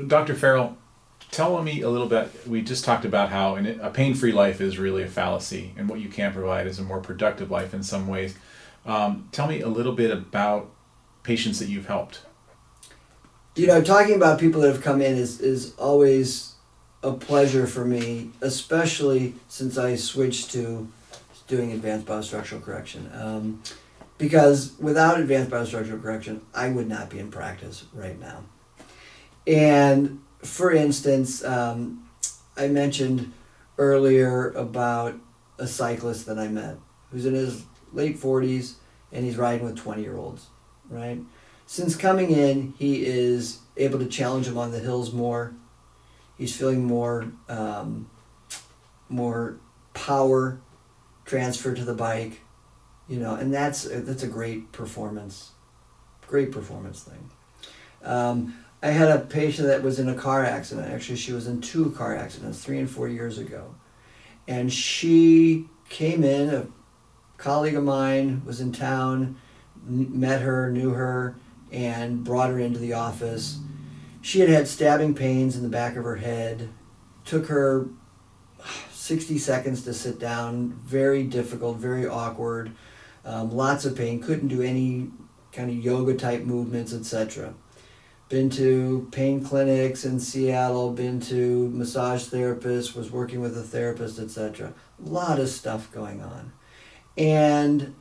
Dr. Farrell, tell me a little bit. We just talked about how a pain-free life is really a fallacy, and what you can provide is a more productive life in some ways. Tell me a little bit about patients that you've helped. Talking about people that have come in is always a pleasure for me, especially since I switched to doing advanced biostructural correction. Because without advanced biostructural correction, I would not be in practice right now. And for instance, I mentioned earlier about a cyclist that I met who's in his late 40s and he's riding with 20-year-olds, right? Since coming in, he is able to challenge them on the hills more. He's feeling more power transfer to the bike, and that's a great performance thing. I had a patient that was in a car accident. Actually, she was in 2 car accidents 3 and 4 years ago, and she came in. A colleague of mine was in town, met her, knew her, and brought her into the office. She had stabbing pains in the back of her head. Took her 60 seconds to sit down. Very difficult, very awkward. Lots of pain. Couldn't do any kind of yoga type movements, etc. Been to pain clinics in Seattle. Been to massage therapists. Was working with a therapist, etc. A lot of stuff going on. And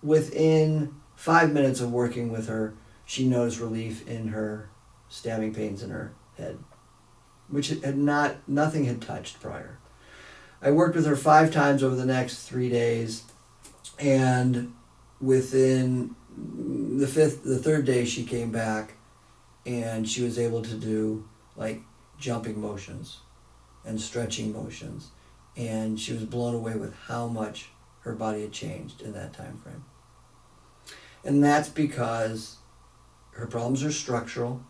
within 5 minutes of working with her, she noticed relief in her stabbing pains in her head, which nothing had touched prior. I worked with her 5 times over the next 3 days, and within the 3rd day, she came back, and she was able to do like jumping motions and stretching motions, and she was blown away with how much her body had changed in that time frame. And that's because her problems are structural,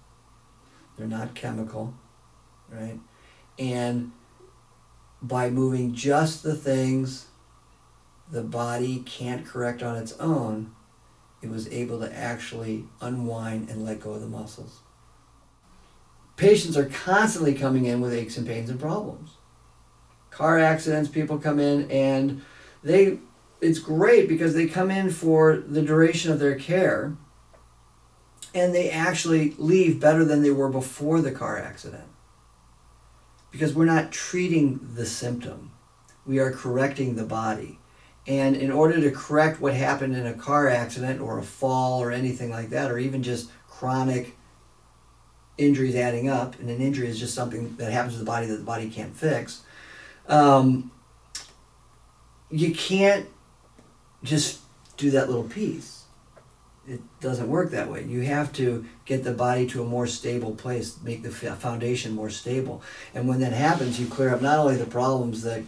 they're not chemical, right? And by moving just the things the body can't correct on its own, it was able to actually unwind and let go of the muscles. Patients are constantly coming in with aches and pains and problems. Car accidents, people come in and it's great because they come in for the duration of their care and they actually leave better than they were before the car accident. Because we're not treating the symptom, we are correcting the body. And in order to correct what happened in a car accident or a fall or anything like that, or even just chronic injuries adding up, and an injury is just something that happens to the body that the body can't fix, you can't just do that little piece. It doesn't work that way. You have to get the body to a more stable place, make the foundation more stable. And when that happens, you clear up not only the problems that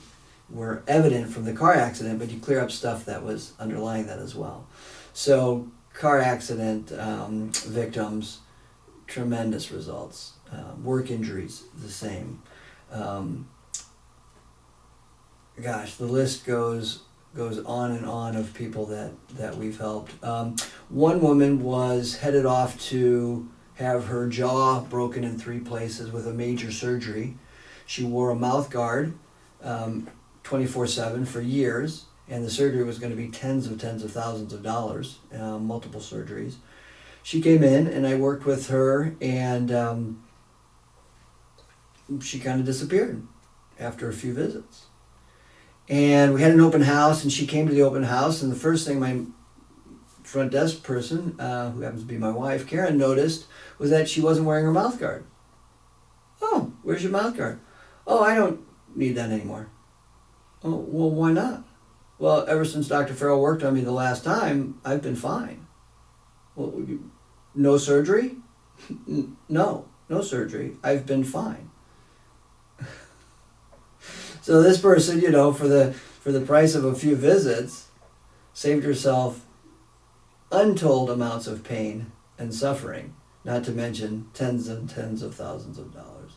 were evident from the car accident, but you clear up stuff that was underlying that as well. So car accident victims, tremendous results. Work injuries, the same. The list goes on and on of people that we've helped. One woman was headed off to have her jaw broken in 3 places with a major surgery. She wore a mouth guard 24/7 for years, and the surgery was going to be tens of thousands of dollars, multiple surgeries. She came in and I worked with her, and she kind of disappeared after a few visits. And we had an open house, and she came to the open house, and the first thing my front desk person, who happens to be my wife, Karen, noticed was that she wasn't wearing her mouth guard. "Oh, where's your mouth guard?" "Oh, I don't need that anymore." "Oh, well, why not?" "Well, ever since Dr. Farrell worked on me the last time, I've been fine." "Well, no surgery?" No surgery. I've been fine." So this person, for the price of a few visits, saved herself untold amounts of pain and suffering, not to mention tens and tens of thousands of dollars.